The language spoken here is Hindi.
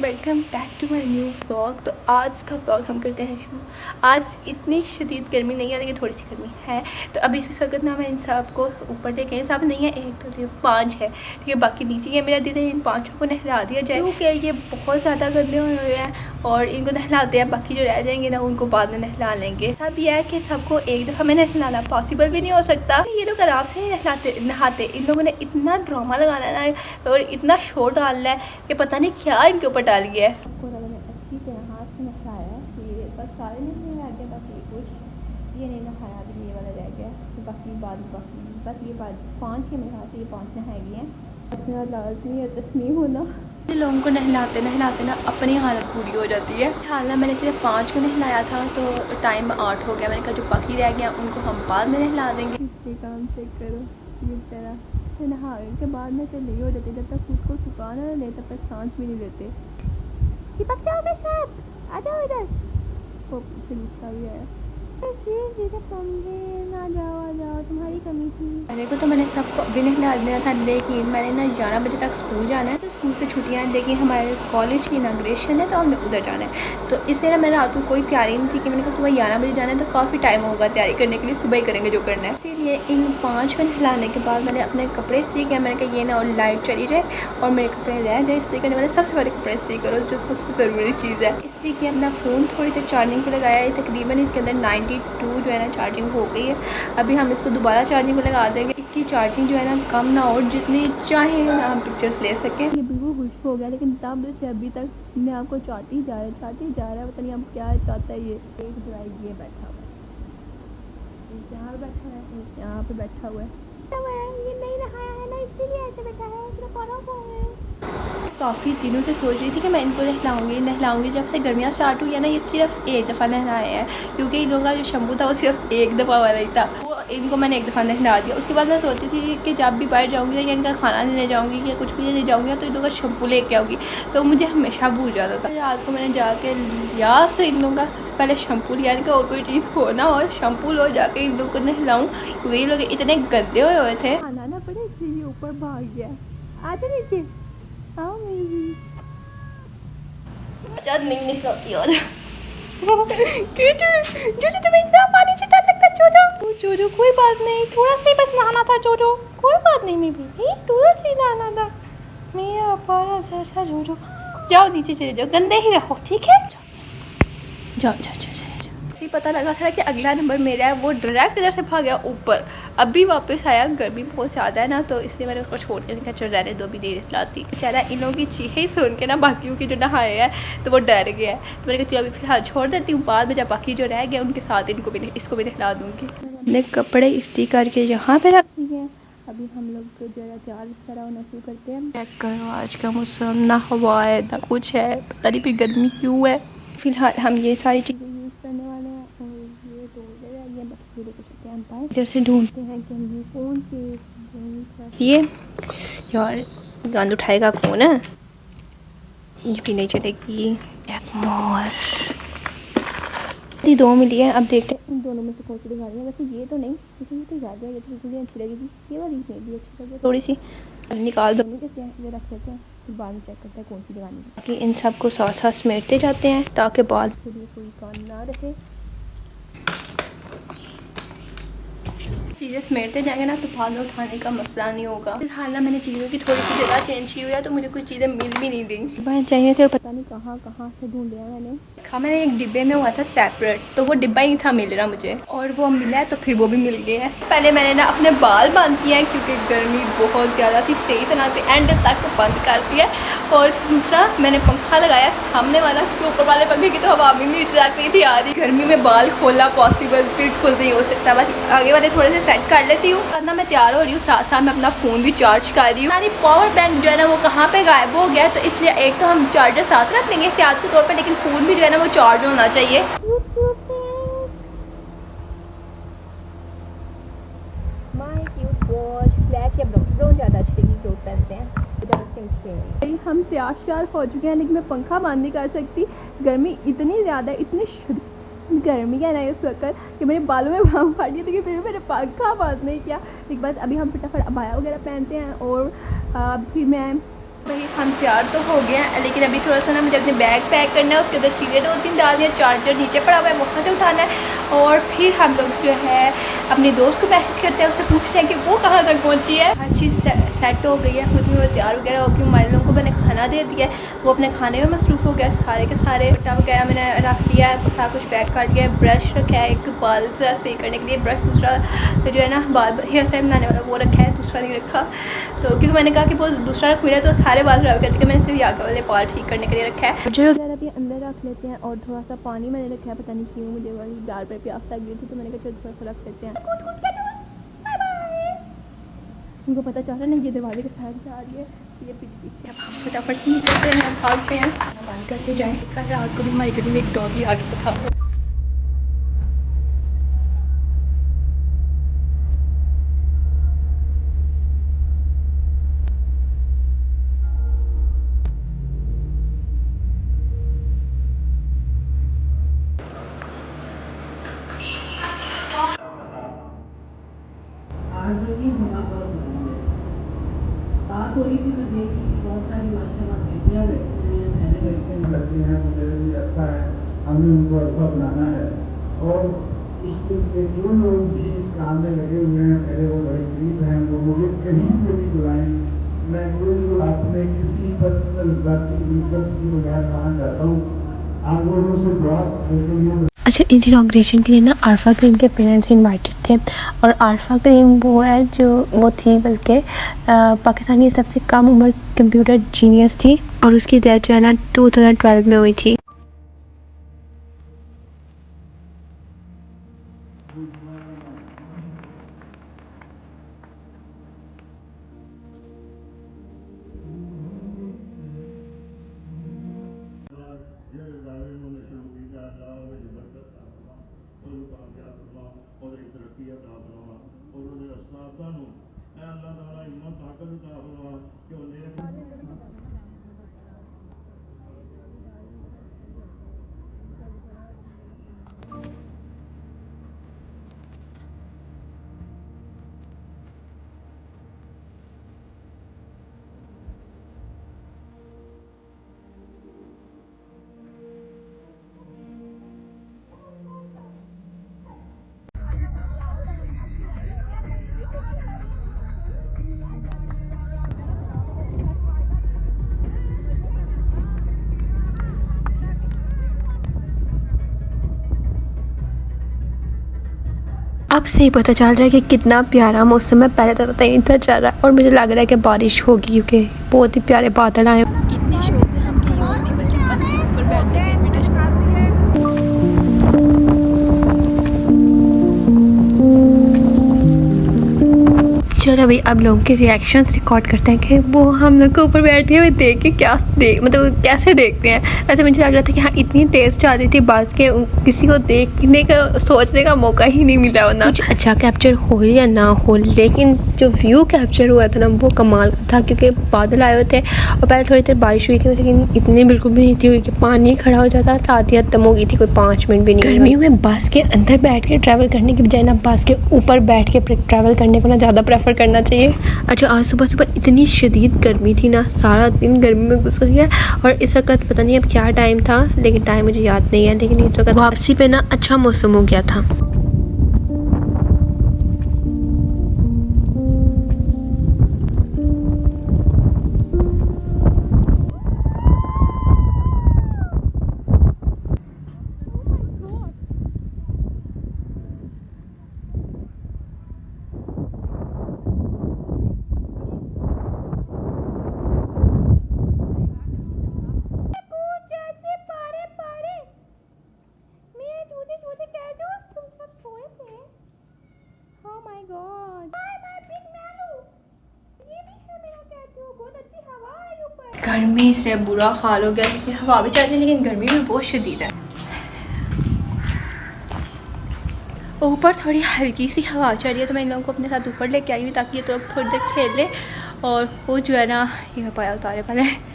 Welcome back to my new vlog. तो आज का व्लॉग हम करते हैं शुरू। आज इतनी शदीद गर्मी नहीं है, लेकिन थोड़ी सी गर्मी है। तो अभी इस वक्त ना मैं इन सब को ऊपर लेके गए, सब नहीं है, 1 2 3 5 है, ठीक है। बाकी नीचे ये मेरा दिल है इन 5 को नहला दिया जाए, क्योंकि ये बहुत ज़्यादा गंदे हुए हैं और इनको नहलाते हैं। बाकी जो रह जाएंगे ना उनको बाद में नहला लेंगे। सब यह है कि सबको एक दफ़ा में नहलाना पॉसिबल भी नहीं हो सकता। ये लोग आराम से नहाते। इन लोगों ने इतना ड्रामा लगाना है ना और इतना शोर डालना है कि पता नहीं क्या इनके ऊपर डाल गया है। अच्छी तरह हाथ से नहाया है, ये बस सारे नहीं रह गए, बाकी कुछ ये नहीं नहाया, अभी ये वाला रह गया। तो बाकी बस ये बात 5 के मेरे हाथ से ये 5 नहाए गए हैं। अपना लाजमी है तस्मीम होना। लोगों को नहलाते ना अपनी हालत पूरी हो जाती है। हालांकि मैंने सिर्फ 5 को नहलाया था तो टाइम 8 हो गया। मैंने कहा जो बाकी रह गया उनको हम बाद में नहला देंगे। इसके काम चेक करो, इस तरह नहाने के बाद में तो नहीं हो जाती, जब तक खुद को सुखा ना ले तब तक सांस भी नहीं लेते। चिपक जाओ मेरे साथ, आ जाओ इधर। वो पीछे गुस्सा भी आया, ना जाओ आ जाओ, तुम्हारी कमी थी। मेरे को तो मैंने सबको अभी नहला दिया था, लेकिन मैंने ना 11 बजे तक स्कूल जाना है। तो स्कूल से छुट्टियां हैं, लेकिन हमारे कॉलेज की इनाग्रेशन है तो हमने उधर जाना है। तो इससे ना मेरे रात को कोई तैयारी नहीं थी कि मैंने कहा सुबह 11 बजे जाना है, तो काफ़ी टाइम होगा तैयारी करने के लिए, सुबह ही करेंगे जो करना है। इसीलिए इन 5 को नहलाने के बाद मैंने अपने कपड़े इस्त्री किया। मैंने कहा ये ना और लाइट चली जाए और मेरे कपड़े रह जाए, इसलिए करने वाले सबसे पहले कपड़े इस्त्री करो, जो सबसे ज़रूरी चीज़ है। इस्त्री किया, अपना फ़ोन थोड़ी देर चार्जिंग पर लगाया है। तकरीबन इसके अंदर 92 जो है ना चार्जिंग हो गई है। अभी हम इसको दोबारा चार्जिंग पर लगा देंगे। इसकी चार्जिंग जो है ना कम ना हो, जितनी चाहे ना हम पिक्चर्स ले सकें। ये बिल्कुल खुश हो गया, लेकिन तब से अभी तक मैं आपको चाहती जा रहा है पता नहीं अब क्या चाहता है। ये एक जो है ये बैठा हुआ है, यहाँ पे बैठा है, यहाँ पे बैठा हुआ है। ये नहीं नहाया है ना, इसीलिए ऐसे बैठा है। काफ़ी दिनों से सोच रही थी कि मैं इनको नहलाऊंगी। जब से गर्मियाँ स्टार्ट हुई है ना, ये सिर्फ एक दफ़ा नहलाए हैं, क्योंकि इन लोगों का जो शैम्पू था वो सिर्फ एक दफ़ा वाला ही था। वो इनको मैंने एक दफ़ा नहला दिया। उसके बाद मैं सोचती थी कि जब भी बाहर जाऊँगी या इनका खाना लेने जाऊँगी या कुछ भी लेने जाऊँगी तो इन लोगों का शैम्पू लेके आऊँगी, तो मुझे हमेशा भूल जाता था। रात को मैंने जाके लिया से इन लोगों का सबसे पहले शैम्पू लिया। इनका और कोई चीज़ हो ना और शैम्पू लो जाके इन लोगों को नहलाऊँ, क्योंकि ये लोग इतने गंदे हुए थे। खाना ना पड़े इसलिए ऊपर भाग गया। आते नीचे आओ मेरी नहीं निकलती और जोजो तुम्हें इतना पानी से डर लगता है। जोजो कोई बात नहीं, थोड़ा सा बस नहाना था। जोजो कोई बात नहीं, मैं भी थोड़ा सा नहाना था मेरा पारा जैसा। जोजो जाओ नीचे चले जाओ, गंदे ही रहो, ठीक है। जाओ पता लगा था कि अगला नंबर मेरा है, वो डायरेक्ट इधर से भाग गया ऊपर। अभी वापस आया, गर्मी बहुत ज़्यादा है ना, तो इसलिए मैंने उसको छोड़ के कहा चल रहने दो, भी देर लाती। बेचारा इन लोगों की चीखें सुन के ना बाकियों की जो नहाए है तो वो डर गया है। तो मैंने कहा अभी फिलहाल छोड़ देती हूँ, बाद में जब बाकी जो रह गया उनके साथ इसको भी नहला दूँगी। मैंने कपड़े इस्त्री करके यहाँ पे रख दिए हैं। अभी हम लोग जो है चार इस तरह होना शुरू करते हैं। चेक करो आज का मौसम, ना हवा है ना कुछ है, पता नहीं फिर गर्मी क्यों है। फिलहाल हम ये सारी चीज़ें यूज़ करने वाले हैं और ये तो ये बाकी हम पाए इधर से ढूंढते हैं कि हम ये कौन से ये यार गंद उठाएगा कौन है, ये भी नहीं चलेगी। एक मोर 2 मिली है, अब देखते हैं इन दोनों में से कौन सी दिखा रही है। वैसे ये तो नहीं, लेकिन ये तो ज़्यादा है, ये तो बिल्कुल अच्छी लगेगी। ये वाली में भी अच्छी लगी, थोड़ी सी निकाल दो, जैसे ये रख लेते हैं, फिर बाद में चेक करते हैं कौन सी लगानी है। कि इन सब को साथ साथ समेटते जाते हैं ताकि बाद में कोई काम ना रहे। चीज़ें समेटते जाएंगे ना तो बाद में उठाने का मसला नहीं होगा। फिलहाल ना मैंने चीज़ों की थोड़ी सी जगह चेंज की हुई है, तो मुझे कुछ चीज़ें मिल भी नहीं रही। मैं चाहिए थे, पता नहीं कहाँ से ढूंढ लिया मैंने एक डिब्बे में हुआ था सेपरेट, तो वो डिब्बा ही नहीं था मिल रहा मुझे, और वो मिला है तो फिर वो भी मिल गया है। पहले मैंने ना अपने बाल बांध किए हैं, क्योंकि गर्मी बहुत ज़्यादा थी, सही तरह से एंड तक बंद कर दिया। और दूसरा मैंने पंखा लगाया सामने वाला, क्योंकि ऊपर वाले पंखे की तो हवा भी नहीं लग रही थी। आधी गर्मी में बाल खोलना पॉसिबल बिल्कुल नहीं हो सकता। बस आगे वाले थोड़े से सेट कर लेती हूँ, वरना मैं तैयार हो रही हूँ, साथ साथ मैं अपना फ़ोन भी चार्ज कर रही हूँ। हमारी पावर बैंक जो है ना वो कहाँ पे गायब हो गया है, तो इसलिए एक तो हम चार्जर साथ रख लेंगे एहतियात के तौर पे, लेकिन फ़ोन भी जो है ना वो चार्ज होना चाहिए। ब्लैक या ब्राउन ज़्यादा अच्छी जो पहनते हैं। हम तैयार हो चुके हैं, लेकिन मैं पंखा बंद नहीं कर सकती। गर्मी इतनी ज़्यादा, इतनी गर्मी है ना इस वक्त कि मेरे बालों में भाव फाट गई, लेकिन फिर मैंने पंखा बंद नहीं किया। एक बात, अभी हम फटाफट अबाया वगैरह पहनते हैं और फिर मैं भाई हम तैयार तो हो गए हैं, लेकिन अभी थोड़ा सा ना मुझे अपने बैग पैक करना है, उसके अंदर चीज़ें 2-3 डाल दिया, चार्जर नीचे पड़ा हुआ है वहाँ से उठाना है, और फिर हम लोग जो है अपने दोस्त को मैसेज करते हैं, उससे पूछते हैं कि वो कहाँ तक पहुँची है। हर चीज़ सेट हो गई है, खुद में वो तैयार वगैरह हो गई, मोबाइलों को मैंने खाना दे दिया है, वो अपने खाने में मसरूफ़ हो गया, सारे के सारे बट्टा वगैरह मैंने रख दिया है, सारा कुछ पैक कर दिया है, ब्रश रखा है, एक बाल थोड़ा सही करने के लिए ब्रश, दूसरा जो है ना बाल हेयर स्टाइल बनाने वाला वो रखा है, दूसरा नहीं रखा, तो क्योंकि मैंने कहा कि वो दूसरा रख मिला तो सारे बाल खराब करते, मैंने सिर्फ आगे वाले बाल ठीक करने के लिए रखा है। चार्जर वगैरह भी अंदर रख लेते हैं, और थोड़ा सा पानी मैंने रखा है, पता नहीं क्यों मुझे वाली दाल पर प्यास लग गई थी, तो मैंने कहा चलो थोड़ा सा रख लेते हैं। उनको पता चल रहा नहीं ये दरवाजे के साइड से आ रही है, ये पीछे पीछे। अब हम फटाफट निकलते हैं, भागते हैं, बात करके जाएंगे। कल रात को भी हमारी गली में एक डॉगी आके था। बात हो रही थी तो देखी बहुत सारी माशाल्लाह लगती हैं, मुझे भी अच्छा है, हमें उनको अच्छा बनाना है। और इसके जो लोग भी इस काम में लगे हुए हैं, मेरे वो बड़े गरीब हैं, वो मुझे कहीं से भी बुलाएं, मैं बिल्कुल अपने किसी पर्सनल जाति दिलचस्पी वगैरह कहाँ जाता हूँ, आप लोगों से दुआ करके लिए। अच्छा, इस इनॉग्रेशन के लिए ना आरफा करीम के पेरेंट्स इनवाइटेड थे, और आरफा करीम वो है जो वो थी बल्कि पाकिस्तानी सबसे कम उम्र कंप्यूटर जीनियस थी, और उसकी डेथ जो है ना 2012 में हुई थी। अब से ही पता चल रहा है कि कितना प्यारा मौसम है, पहले तो पता ही नहीं था चल रहा, और मुझे लग रहा है कि बारिश होगी क्योंकि बहुत ही प्यारे बादल आए। इतनी शौक है हम कहीं और नहीं बल्कि छत के ऊपर बैठने की इनविटेशन। चलो भाई, अब लोगों के रिएक्शन रिकॉर्ड करते हैं कि वो हम लोग को ऊपर बैठे हुए देख के क्या मतलब कैसे देखते हैं। ऐसे मुझे लग रहा था कि हाँ, इतनी तेज़ चल रही थी बात के किसी को देखने का सोचने का मौका ही नहीं मिला, वरना कुछ अच्छा कैप्चर हो या ना हो, लेकिन जो व्यू कैप्चर हुआ था ना वो कमाल का था, क्योंकि बादल आए हुए थे और पहले थोड़ी देर बारिश हुई थी, लेकिन इतनी बिल्कुल भी नहीं थी हुई कि पानी खड़ा हो जाता, साथ ही खत्म हो गई थी, कोई 5 मिनट भी नहीं। गर्मियों में बस के अंदर बैठ के ट्रैवल करने की बजाय ना बस के ऊपर बैठ के ट्रैवल करने को ना ज़्यादा प्रेफर करना चाहिए। अच्छा, आज सुबह सुबह इतनी शदीद गर्मी थी ना, सारा दिन गर्मी में घुस गया, और इस वक्त पता नहीं अब क्या टाइम था, लेकिन टाइम मुझे याद नहीं है, लेकिन इस वक्त वापसी पे ना अच्छा मौसम हो गया था। गर्मी से बुरा हाल हो गया, क्योंकि हवा भी चल रही है लेकिन गर्मी भी बहुत शदीद है। ऊपर थोड़ी हल्की सी हवा चल रही है, तो मैं इन लोगों को अपने साथ ऊपर लेके आई हूँ ताकि ये तो थोड़ी देर खेल ले, और वो जो है ना ये पाया उतारे पहले